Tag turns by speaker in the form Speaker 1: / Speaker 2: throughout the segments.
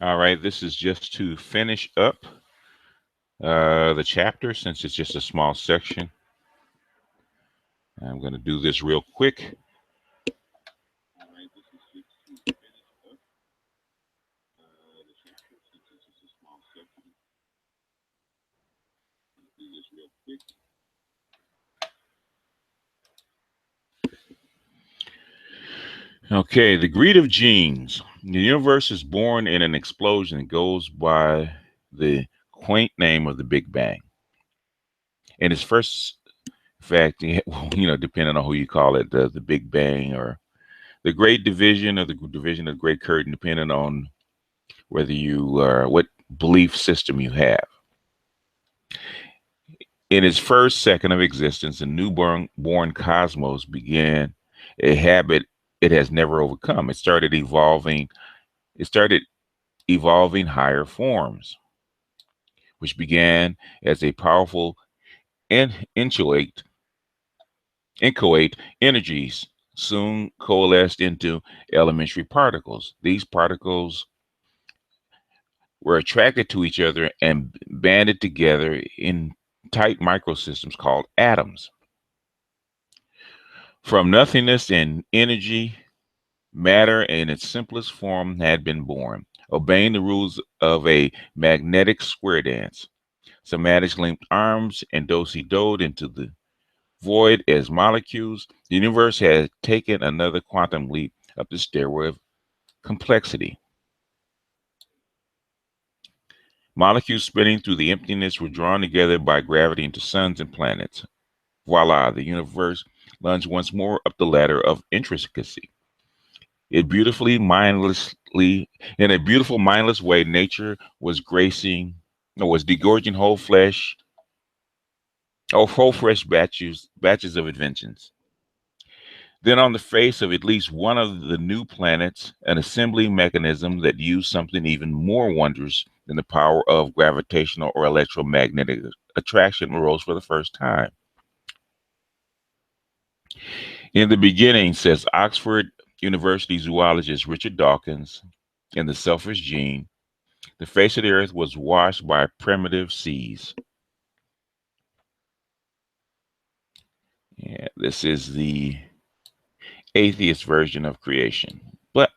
Speaker 1: All right, this is just to finish up the chapter since it's just a small section. I'm going to do this real quick. All right, this is just to finish up the chapter since it's just a small section. I'm going to do this real quick. Okay, the greed of genes. The universe is born in an explosion that goes by the quaint name of the Big Bang. In its first fact, depending on who you call it, the Big Bang or the Great Division or the division of the Great Curtain, depending on whether you what belief system you have. In its first second of existence, the newborn born cosmos began a habit it has never overcome. It started evolving. It started evolving higher forms, which began as a powerful inchoate, inchoate energies, soon coalesced into elementary particles. These particles were attracted to each other and banded together in tight microsystems called atoms. From nothingness and energy, matter in its simplest form had been born, obeying the rules of a magnetic square dance. Some atoms linked arms and do-si-doed into the void as molecules. The universe had taken another quantum leap up the stairway of complexity. Molecules spinning through the emptiness were drawn together by gravity into suns and planets. Voila, the universe lunged once more up the ladder of intricacy. It beautifully, mindlessly, in a beautiful, mindless way, nature was gracing, no, was degorging whole fresh batches of inventions. Then, on the face of at least one of the new planets, an assembly mechanism that used something even more wondrous than the power of gravitational or electromagnetic attraction arose for the first time. In the beginning, says Oxford University zoologist Richard Dawkins, in The Selfish Gene, the face of the earth was washed by primitive seas. Yeah, this is the atheist version of creation. But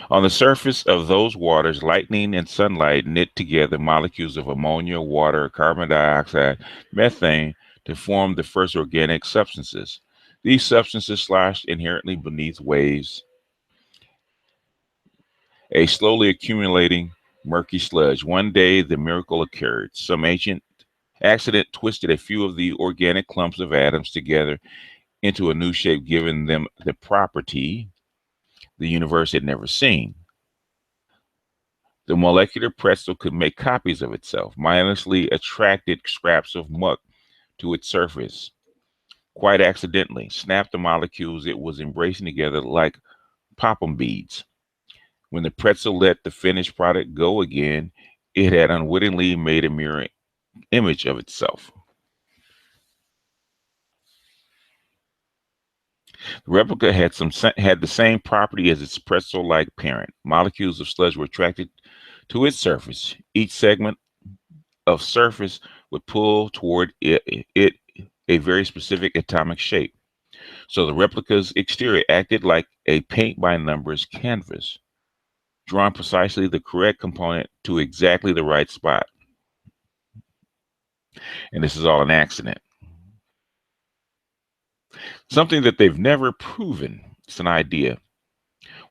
Speaker 1: on the surface of those waters, lightning and sunlight knit together molecules of ammonia, water, carbon dioxide, methane to form the first organic substances. These substances sloshed inherently beneath waves, a slowly accumulating murky sludge. One day, the miracle occurred. Some ancient accident twisted a few of the organic clumps of atoms together into a new shape, giving them the property the universe had never seen. The molecular pretzel could make copies of itself, mindlessly attracted scraps of muck to its surface, quite accidentally, snapped the molecules it was embracing together like poppum beads. When the pretzel let the finished product go again, it had unwittingly made a mirror image of itself. The replica had the same property as its pretzel-like parent. Molecules of sludge were attracted to its surface. Each segment of surface would pull toward it a very specific atomic shape. So the replica's exterior acted like a paint by numbers canvas, drawing precisely the correct component to exactly the right spot. And this is all an accident. Something that they've never proven. It's an idea.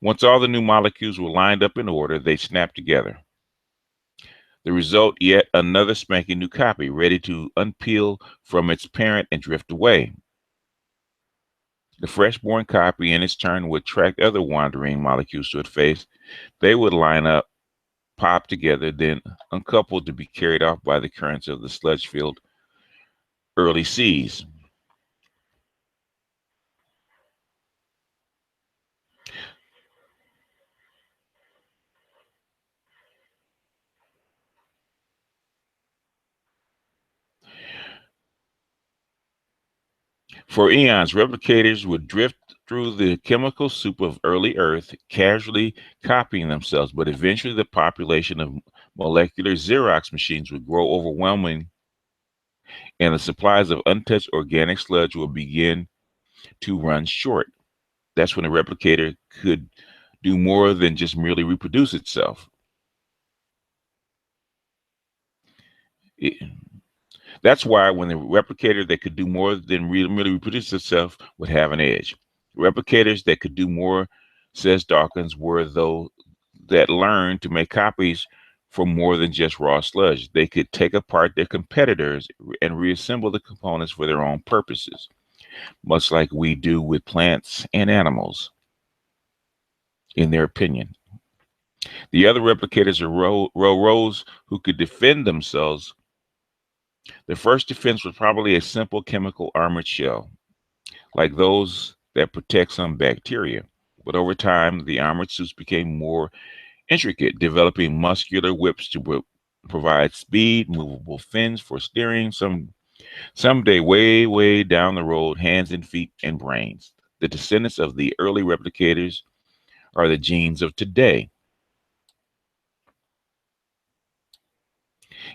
Speaker 1: Once all the new molecules were lined up in order, they snapped together. The result, yet another spanking new copy, ready to unpeel from its parent and drift away. The fresh-born copy, in its turn, would attract other wandering molecules to its face. They would line up, pop together, then uncoupled to be carried off by the currents of the sludge-filled early seas. For eons, replicators would drift through the chemical soup of early Earth, casually copying themselves, but eventually the population of molecular Xerox machines would grow overwhelming, and the supplies of untouched organic sludge will begin to run short. That's when a replicator could do more than just merely reproduce itself. It- that's why when the replicator that could do more than merely reproduce itself would have an edge. Replicators that could do more, says Dawkins, were those that learned to make copies from more than just raw sludge. They could take apart their competitors and reassemble the components for their own purposes, much like we do with plants and animals, in their opinion. The other replicators are rows who could defend themselves. The first defense was probably a simple chemical armored shell, like those that protect some bacteria. But over time, the armored suits became more intricate, developing muscular whips to provide speed, movable fins for steering, someday way down the road, hands and feet and brains. The descendants of the early replicators are the genes of today.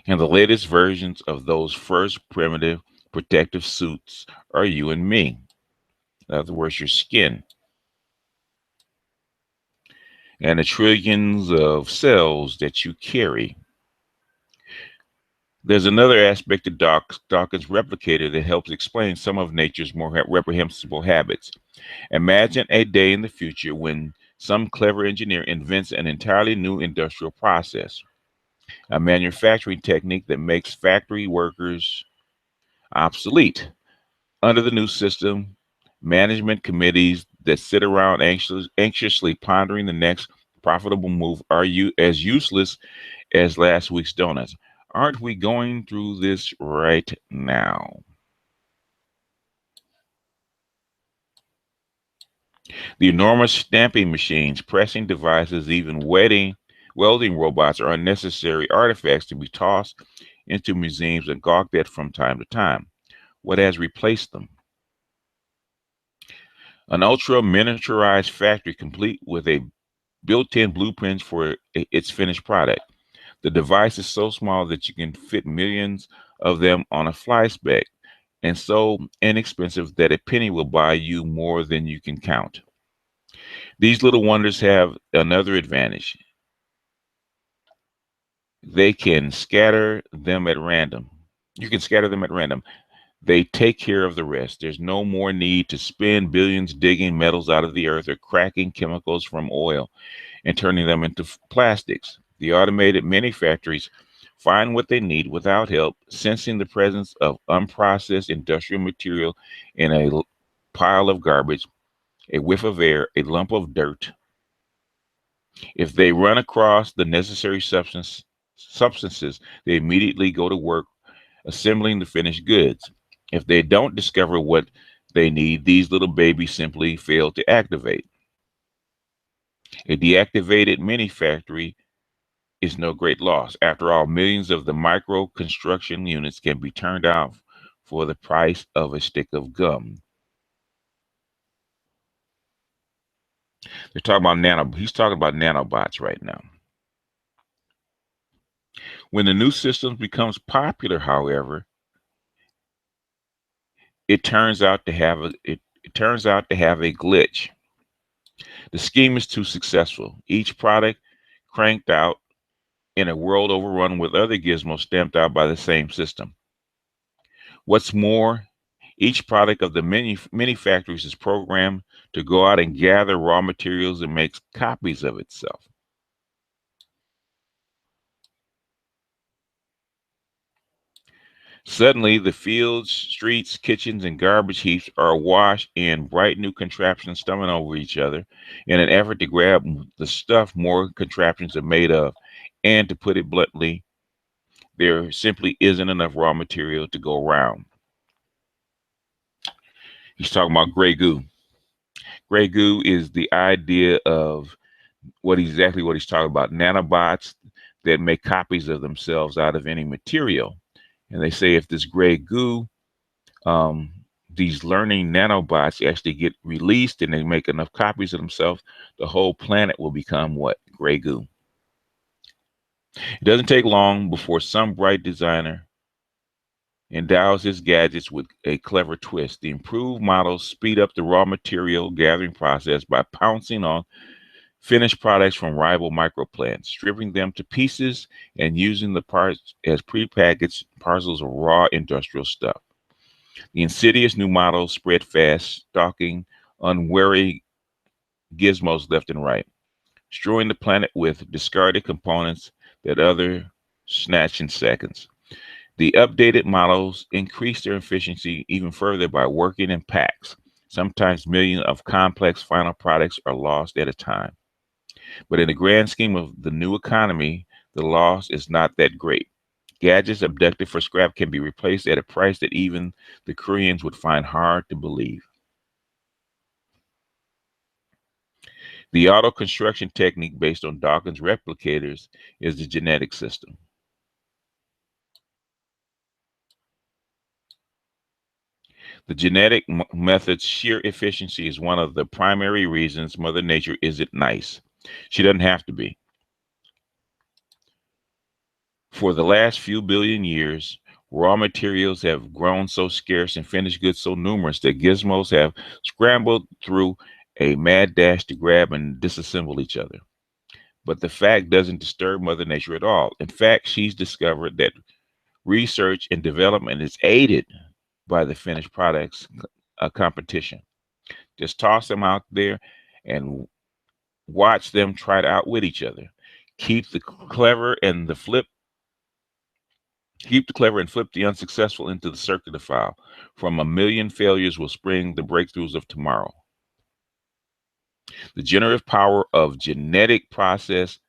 Speaker 1: And the latest versions of those first primitive protective suits are you and me. In other words, your skin. And the trillions of cells that you carry. There's another aspect of Dawkins' replicator that helps explain some of nature's more reprehensible habits. Imagine a day in the future when some clever engineer invents an entirely new industrial process, a manufacturing technique that makes factory workers obsolete. Under the new system, management committees that sit around anxiously pondering the next profitable move are as useless as last week's donuts. Aren't we going through this right now? The enormous stamping machines, pressing devices, even welding robots are unnecessary artifacts to be tossed into museums and gawked at from time to time. What has replaced them? An ultra miniaturized factory complete with a built-in blueprints for its finished product. The device is so small that you can fit millions of them on a fly speck, and so inexpensive that a penny will buy you more than you can count. These little wonders have another advantage. They can scatter them at random. You can scatter them at random. They take care of the rest. There's no more need to spend billions digging metals out of the earth or cracking chemicals from oil and turning them into plastics. The automated mini factories find what they need without help, sensing the presence of unprocessed industrial material in a pile of garbage, a whiff of air, a lump of dirt. If they run across the necessary substances, they immediately go to work assembling the finished goods. If they don't discover what they need, these little babies simply fail to activate. A deactivated mini factory is no great loss. After all, millions of the micro construction units can be turned out for the price of a stick of gum. They're talking about he's talking about nanobots right now. When the new system becomes popular, however, it turns out to have a glitch. The scheme is too successful. Each product cranked out in a world overrun with other gizmos stamped out by the same system. What's more, each product of the many factories is programmed to go out and gather raw materials and make copies of itself. Suddenly, the fields, streets, kitchens, and garbage heaps are awash in bright new contraptions stumbling over each other in an effort to grab the stuff more contraptions are made of. And to put it bluntly, there simply isn't enough raw material to go around. He's talking about gray goo. Gray goo is the idea of exactly what he's talking about. Nanobots that make copies of themselves out of any material. And they say if this gray goo um, these learning nanobots actually get released and they make enough copies of themselves, the whole planet will become what? Gray goo. It doesn't take long before some bright designer endows his gadgets with a clever twist. The improved models speed up the raw material gathering process by pouncing on finished products from rival microplants, stripping them to pieces and using the parts as prepackaged parcels of raw industrial stuff. The insidious new models spread fast, stalking unwary gizmos left and right, strewing the planet with discarded components that others snatch in seconds. The updated models increase their efficiency even further by working in packs. Sometimes millions of complex final products are lost at a time. But in the grand scheme of the new economy, the loss is not that great. Gadgets abducted for scrap can be replaced at a price that even the Koreans would find hard to believe. The auto construction technique based on Dawkins' replicators is the genetic system. The genetic method's sheer efficiency is one of the primary reasons Mother Nature isn't nice. She doesn't have to be. For the last few billion years, raw materials have grown so scarce and finished goods so numerous that gizmos have scrambled through a mad dash to grab and disassemble each other. But the fact doesn't disturb Mother Nature at all. In fact, she's discovered that research and development is aided by the finished products competition. Just toss them out there and watch them try to outwit each other. Keep the clever and the flip Keep the clever and flip the unsuccessful into the circular file. From a million failures will spring the breakthroughs of tomorrow. The generative power of genetic process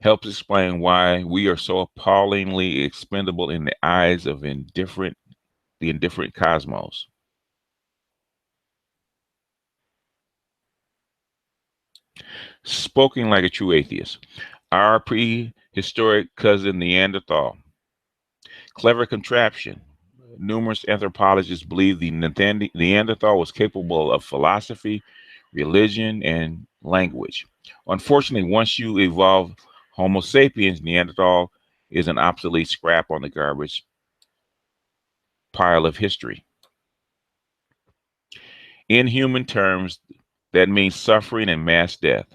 Speaker 1: helps explain why we are so appallingly expendable in the eyes of the indifferent cosmos. Spoken like a true atheist. Our prehistoric cousin Neanderthal. Clever contraption. Numerous anthropologists believe the Neanderthal was capable of philosophy, religion, and language. Unfortunately, once you evolve Homo sapiens, Neanderthal is an obsolete scrap on the garbage pile of history. In human terms, that means suffering and mass death.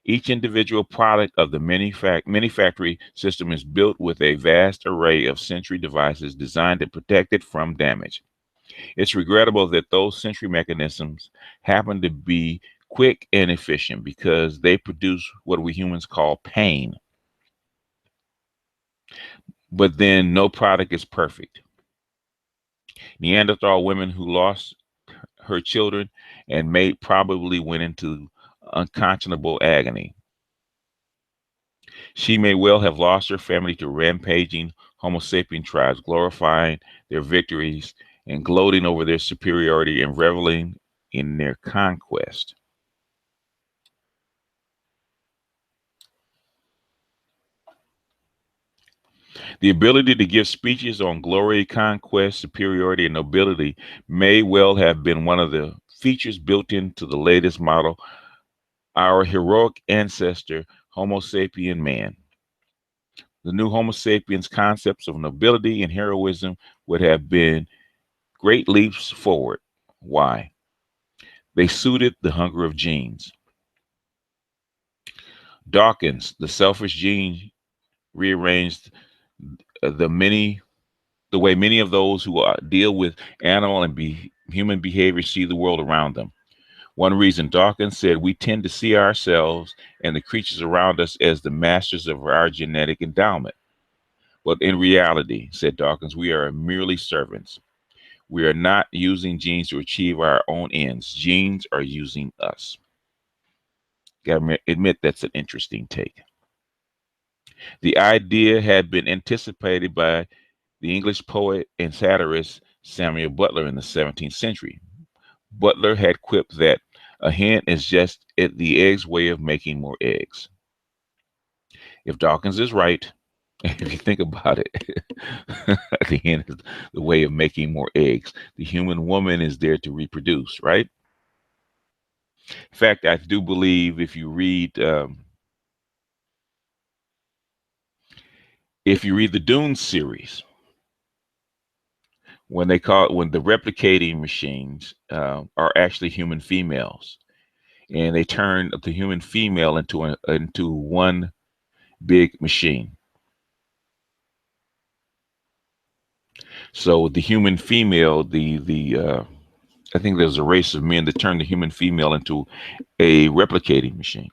Speaker 1: Each individual product of the many factory system is built with a vast array of sensory devices designed to protect it from damage. It's regrettable that those sensory mechanisms happen to be quick and efficient because they produce what we humans call pain. But then no product is perfect. Neanderthal women who lost her children and mate probably went into unconscionable agony. She may well have lost her family to rampaging Homo sapien tribes, glorifying their victories and gloating over their superiority and reveling in their conquest. The ability to give speeches on glory, conquest, superiority, and nobility may well have been one of the features built into the latest model, our heroic ancestor, Homo sapien man. The new Homo sapiens concepts of nobility and heroism would have been great leaps forward. Why? They suited the hunger of genes. Dawkins, the selfish gene, rearranged the many the way many of those who deal with animal and human behavior see the world around them. One reason Dawkins said we tend to see ourselves and the creatures around us as the masters of our genetic endowment. But in reality, said Dawkins, we are merely servants. We are not using genes to achieve our own ends. Genes are using us. Gotta admit that's an interesting take. The idea had been anticipated by the English poet and satirist Samuel Butler in the 17th century. Butler had quipped that a hen is just the egg's way of making more eggs. If Dawkins is right, If you think about it, the hen is the way of making more eggs. The human woman is there to reproduce, right? In fact, I do believe if you read the Dune series, when the replicating machines are actually human females, and they turn the human female into one big machine. So the human female, the I think there's a race of men that turn the human female into a replicating machine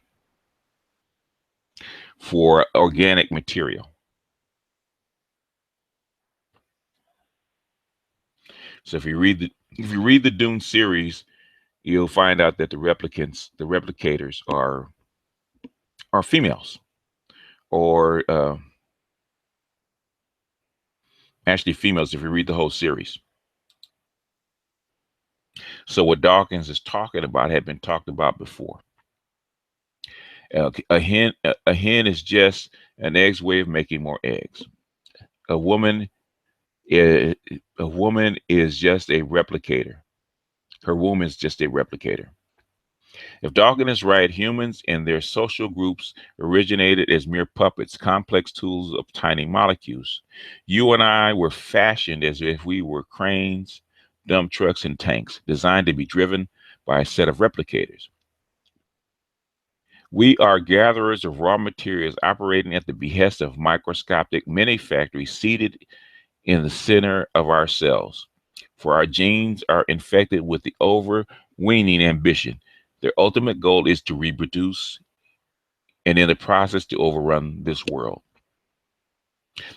Speaker 1: for organic material. So if you read the Dune series, you'll find out that the replicators are females, or actually females. If you read the whole series, so what Dawkins is talking about had been talked about before. A hen is just an egg's way of making more eggs. A woman is a woman is just a replicator. Her womb is just a replicator. If Dawkins is right, humans and their social groups originated as mere puppets, complex tools of tiny molecules. You and I were fashioned as if we were cranes, dump trucks, and tanks, designed to be driven by a set of replicators. We are gatherers of raw materials operating at the behest of microscopic mini factories seated in the center of our cells. For our genes are infected with the overweening ambition. Their ultimate goal is to reproduce and in the process to overrun this world.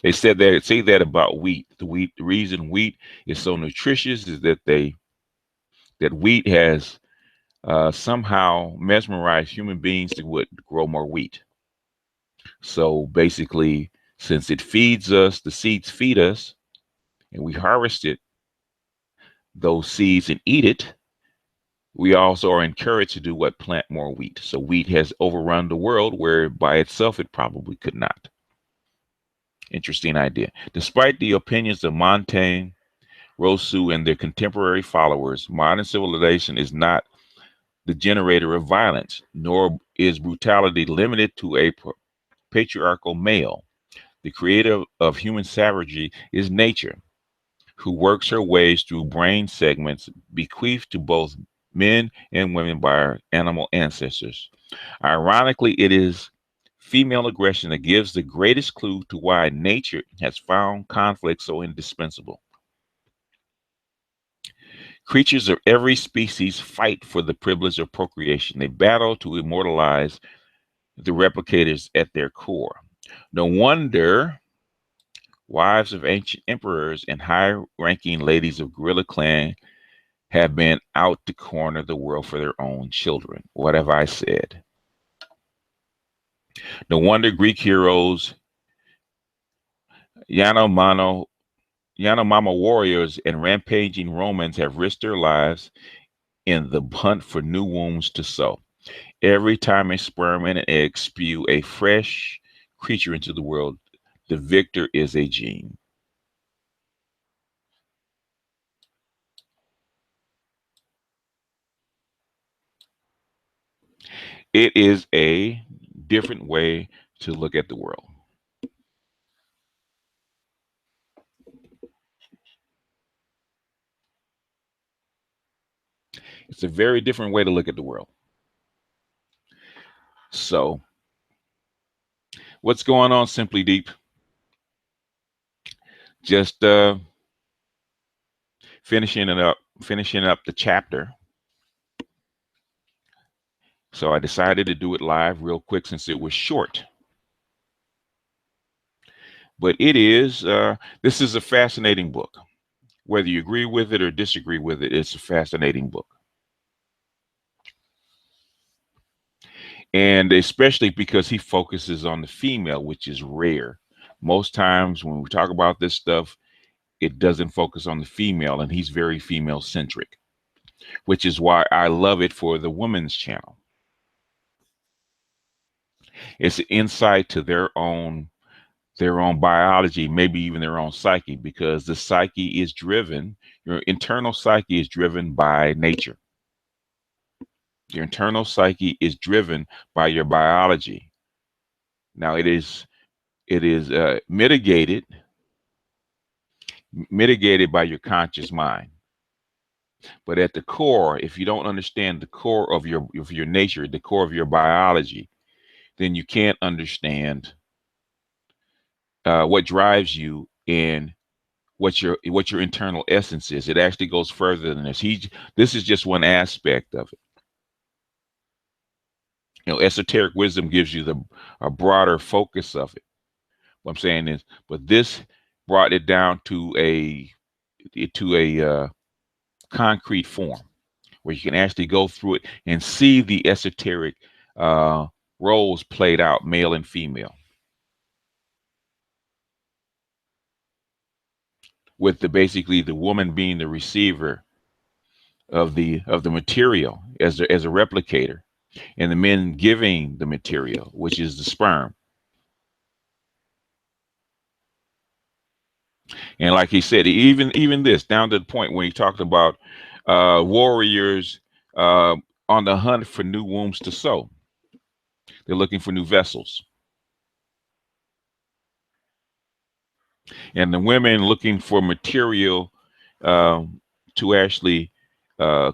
Speaker 1: They say that about wheat. The reason wheat is so nutritious is that wheat has somehow mesmerized human beings to grow more wheat. So basically, since it feeds us, the seeds feed us, and we harvest those seeds and eat it. We also are encouraged to do what? Plant more wheat. So wheat has overrun the world where by itself it probably could not. Interesting idea. Despite the opinions of Montaigne, Rousseau, and their contemporary followers, modern civilization is not the generator of violence, nor is brutality limited to a patriarchal male. The creator of human savagery is nature, who works her ways through brain segments bequeathed to both men and women by our animal ancestors. Ironically, it is female aggression that gives the greatest clue to why nature has found conflict so indispensable. Creatures of every species fight for the privilege of procreation. They battle to immortalize the replicators at their core. No wonder wives of ancient emperors and high-ranking ladies of gorilla clan have been out to corner the world for their own children. What have I said? No wonder Greek heroes, Yanomano, Yanomama warriors, and rampaging Romans have risked their lives in the hunt for new wombs to sow. Every time a sperm and an egg spew a fresh creature into the world, the victor is a gene. It is a different way to look at the world. It's a very different way to look at the world. So, what's going on, Simply Deep? Just finishing up the chapter. So I decided to do it live real quick since it was short. But this is a fascinating book. Whether you agree with it or disagree with it, it's a fascinating book. And especially because he focuses on the female, which is rare. Most times when we talk about this stuff, it doesn't focus on the female, and he's very female centric, which is why I love it for the women's channel. It's an insight to their own biology, maybe even their own psyche, because the psyche is driven, your internal psyche is driven by nature. Your internal psyche is driven by your biology. Now it is mitigated by your conscious mind. But at the core, if you don't understand the core of your nature, the core of your biology, then you can't understand what drives you and what your internal essence is. It actually goes further than this. This is just one aspect of it. Esoteric wisdom gives you a broader focus of it. What I'm saying is, but this brought it down to a concrete form where you can actually go through it and see the esoteric uh, roles played out, male and female, with basically the woman being the receiver of the material as a replicator, and the men giving the material, which is the sperm. And like he said, even this down to the point when he talked about warriors uh, on the hunt for new wombs to sow. They're looking for new vessels, and the women looking for material to actually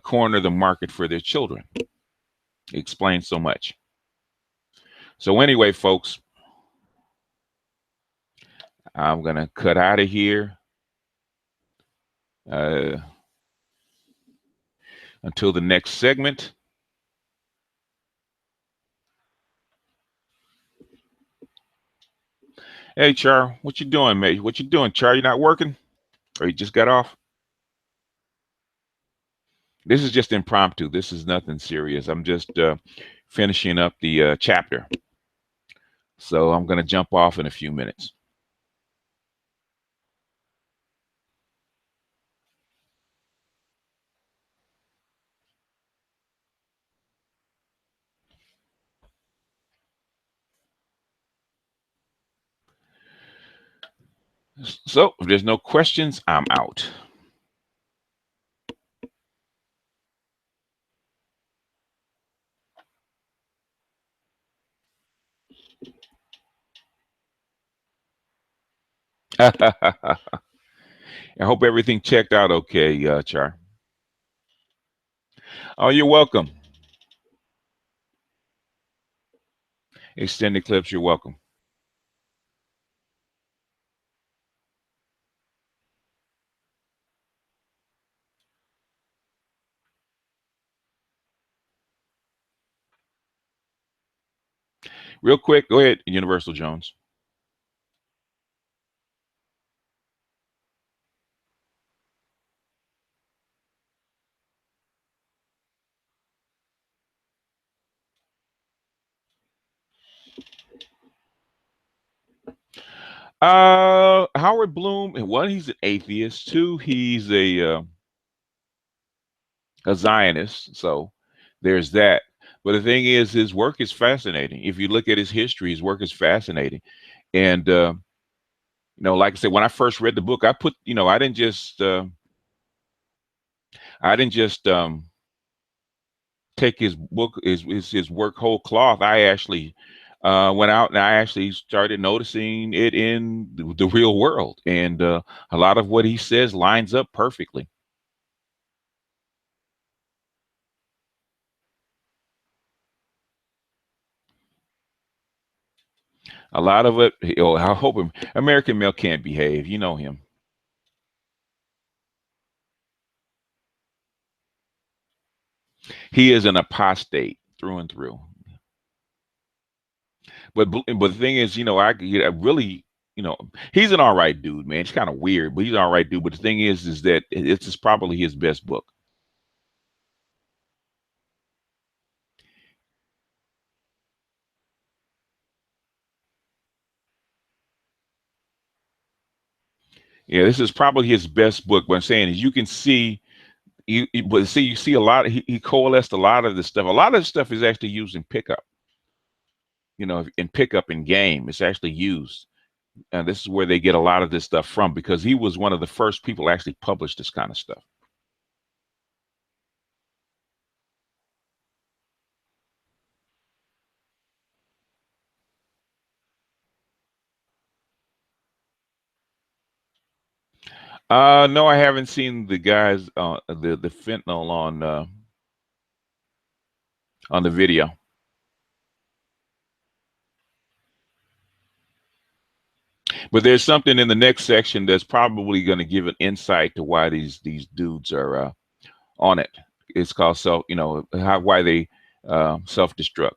Speaker 1: corner the market for their children. It explains so much. So anyway, folks, I'm gonna cut out of here uh, until the next segment. Hey, Char, what you doing, mate? What you doing, Char? You not working, or you just got off? This is just impromptu. This is nothing serious. I'm just finishing up the chapter, so I'm gonna jump off in a few minutes. So if there's no questions, I'm out. I hope everything checked out okay, Char. Oh, you're welcome. Extended clips, you're welcome. Real quick, go ahead, Universal Jones. Howard Bloom, one, he's an atheist. Two, he's a Zionist. So there's that. But the thing is, his work is fascinating. If you look at his history, his work is fascinating. And like I said, when I first read the book, I didn't just take his book, his work whole cloth. I actually went out and I actually started noticing it in the real world, and a lot of what he says lines up perfectly. A lot of it. I hope American Male can't behave. You know him. He is an apostate through and through. But the thing is, I really, he's an all right dude, man. It's kind of weird, but he's an all right dude. But the thing is that it's just probably his best book. Yeah, this is probably his best book. What I'm saying is, you can see you see a lot. He coalesced a lot of this stuff. A lot of this stuff is actually used in pickup. In pickup in game, it's actually used. And this is where they get a lot of this stuff from, because he was one of the first people to actually publish this kind of stuff. No, I haven't seen the guys, the fentanyl on the video. But there's something in the next section that's probably going to give an insight to why these dudes are on it. It's called self, how why they self destruct.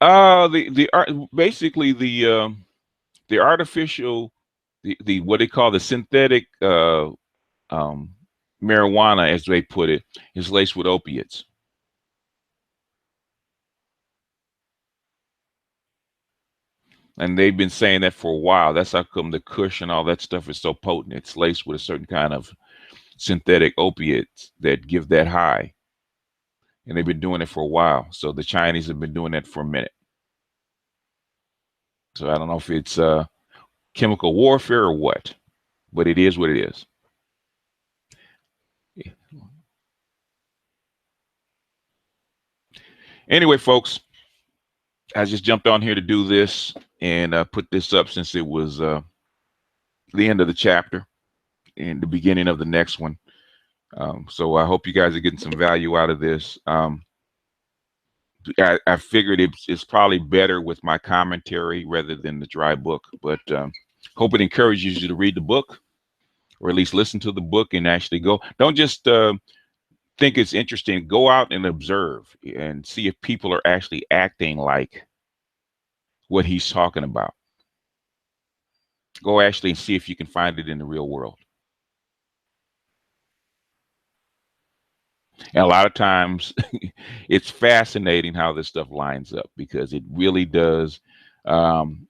Speaker 1: The art basically the artificial the what they call the synthetic um, marijuana, as they put it, is laced with opiates. And they've been saying that for a while. That's how come the Kush and all that stuff is so potent. It's laced with a certain kind of synthetic opiates that give that high. And they've been doing it for a while. So the Chinese have been doing that for a minute. So I don't know if it's chemical warfare or what, but it is what it is. Anyway, folks, I just jumped on here to do this and put this up since it was the end of the chapter and the beginning of the next one. So I hope you guys are getting some value out of this. I figured it's probably better with my commentary rather than the dry book, but hope it encourages you to read the book, or at least listen to the book and actually go. Don't just think it's interesting. Go out and observe and see if people are actually acting like what he's talking about. Go actually and see if you can find it in the real world. And a lot of times it's fascinating how this stuff lines up, because it really does. Um,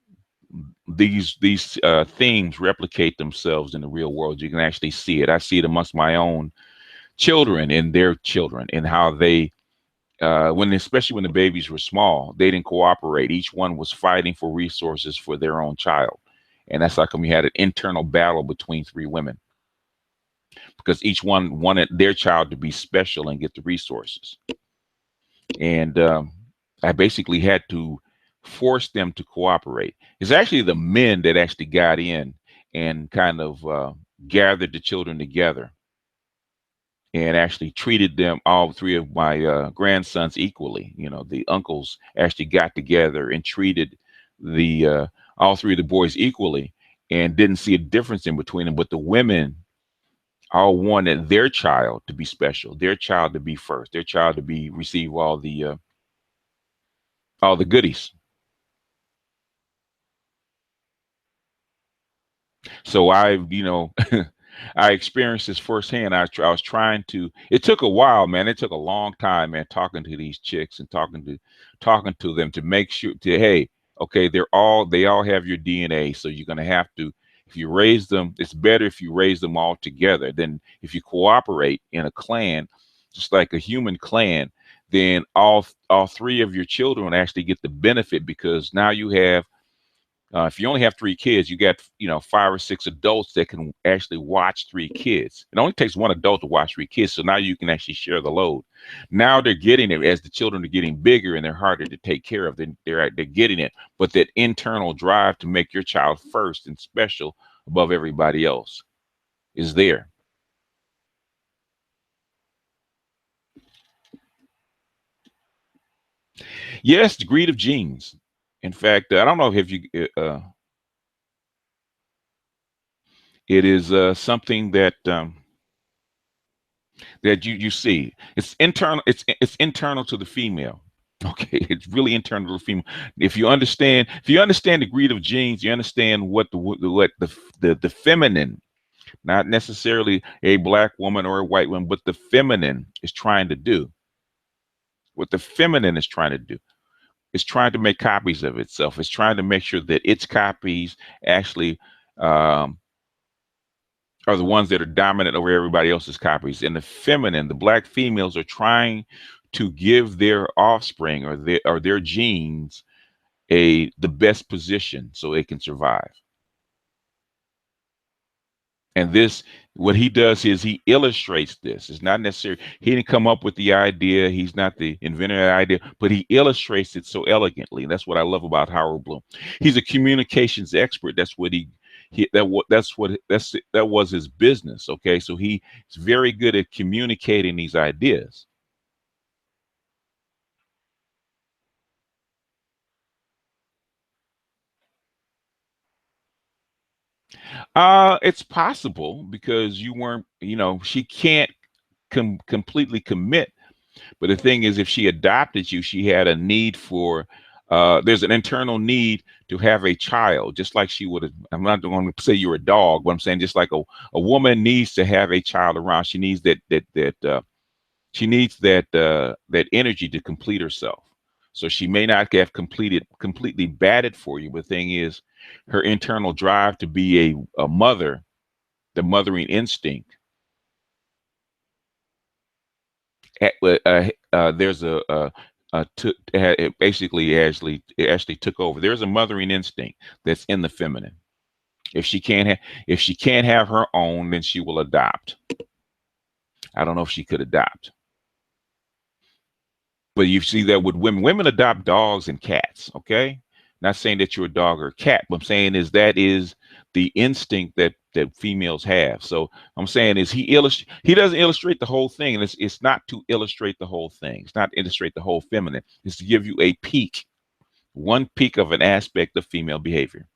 Speaker 1: these themes replicate themselves in the real world. You can actually see it. I see it amongst my own children and their children, and how they when especially when the babies were small, they didn't cooperate. Each one was fighting for resources for their own child. And that's how come we had an internal battle between three women, because each one wanted their child to be special and get the resources. And I basically had to force them to cooperate. It's actually the men that actually got in and kind of gathered the children together and actually treated them, all three of my grandsons, equally. The uncles actually got together and treated the all three of the boys equally, and didn't see a difference in between them. But the women all wanted their child to be special, their child to be first, their child to be receive all the goodies. So I experienced this firsthand. I was trying to. It took a while, man. It took a long time, man. Talking to these chicks and talking to them to make sure to, hey, okay, they all have your DNA, so you're gonna have to. If you raise them, it's better if you raise them all together than if you cooperate in a clan, just like a human clan. Then all three of your children actually get the benefit, because now you have, if you only have three kids, you got, five or six adults that can actually watch three kids. It only takes one adult to watch three kids, so now you can actually share the load. Now they're getting it as the children are getting bigger and they're harder to take care of. They're getting it, but that internal drive to make your child first and special above everybody else is there. Yes, the greed of genes. In fact, I don't know if you. It is something that that you see. It's internal. It's internal to the female. Okay, it's really internal to the female. If you understand the greed of genes, you understand what the feminine, not necessarily a black woman or a white woman, but the feminine is trying to do. What the feminine is trying to do. It's trying to make copies of itself. It's trying to make sure that its copies actually um, are the ones that are dominant over everybody else's copies. And the feminine, the black females, are trying to give their offspring or their genes the best position so it can survive. And this, what he does is he illustrates this. It's not necessary. He didn't come up with the idea. He's not the inventor of the idea, but he illustrates it so elegantly. That's what I love about Howard Bloom. He's a communications expert. That's what that was his business. Okay, so he's very good at communicating these ideas. It's possible because you weren't, she can't completely commit. But the thing is, if she adopted you, she had a need for, there's an internal need to have a child, just like she would have. I'm not going to say you're a dog, but I'm saying just like a woman needs to have a child around. She needs that energy to complete herself. So she may not have completely batted for you, but the thing is, her internal drive to be a mother, the mothering instinct, there's it basically actually took over. There's a mothering instinct that's in the feminine. If she can't have her own, then she will adopt. I don't know if she could adopt, but you see that with women. Women adopt dogs and cats. Okay, not saying that you're a dog or a cat, but I'm saying that is the instinct that females have. So I'm saying is he doesn't illustrate the whole thing, and it's not to illustrate the whole thing. It's not to illustrate the whole feminine. It's to give you a peek, one peek of an aspect of female behavior.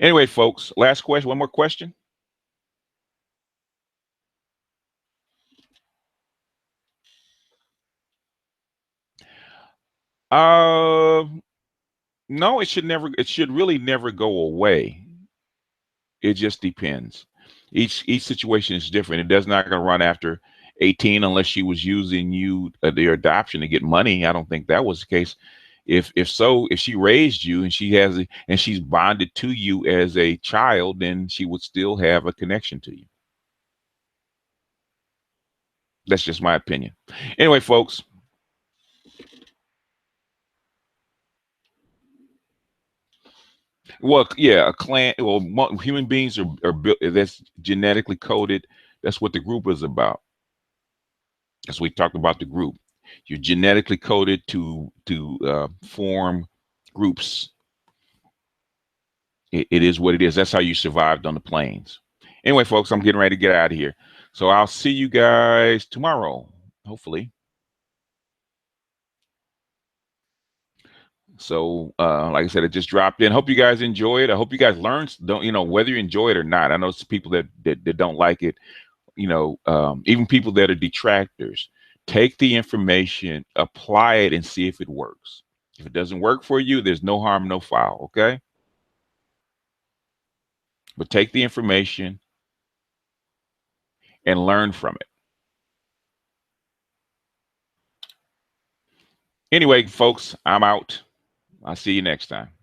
Speaker 1: Anyway, folks, last question. One more question. Uh, no, it should never. It should really never go away. It just depends. Each situation is different. It does not gonna run after 18 unless she was using you their adoption to get money. I don't think that was the case. If so, if she raised you and she's bonded to you as a child, then she would still have a connection to you. That's just my opinion. Anyway, folks. Well, yeah, a clan. Well, human beings are built. That's genetically coded. That's what the group is about. As we talked about the group, you're genetically coded to form groups. It is what it is. That's how you survived on the plains. Anyway, folks, I'm getting ready to get out of here. So I'll see you guys tomorrow, hopefully. So, like I said, it just dropped in. Hope you guys enjoy it. I hope you guys learned. Don't whether you enjoy it or not. I know some people that don't like it. Even people that are detractors. Take the information, apply it, and see if it works. If it doesn't work for you, there's no harm, no foul. Okay, but take the information and learn from it. Anyway, folks, I'm out. I'll see you next time.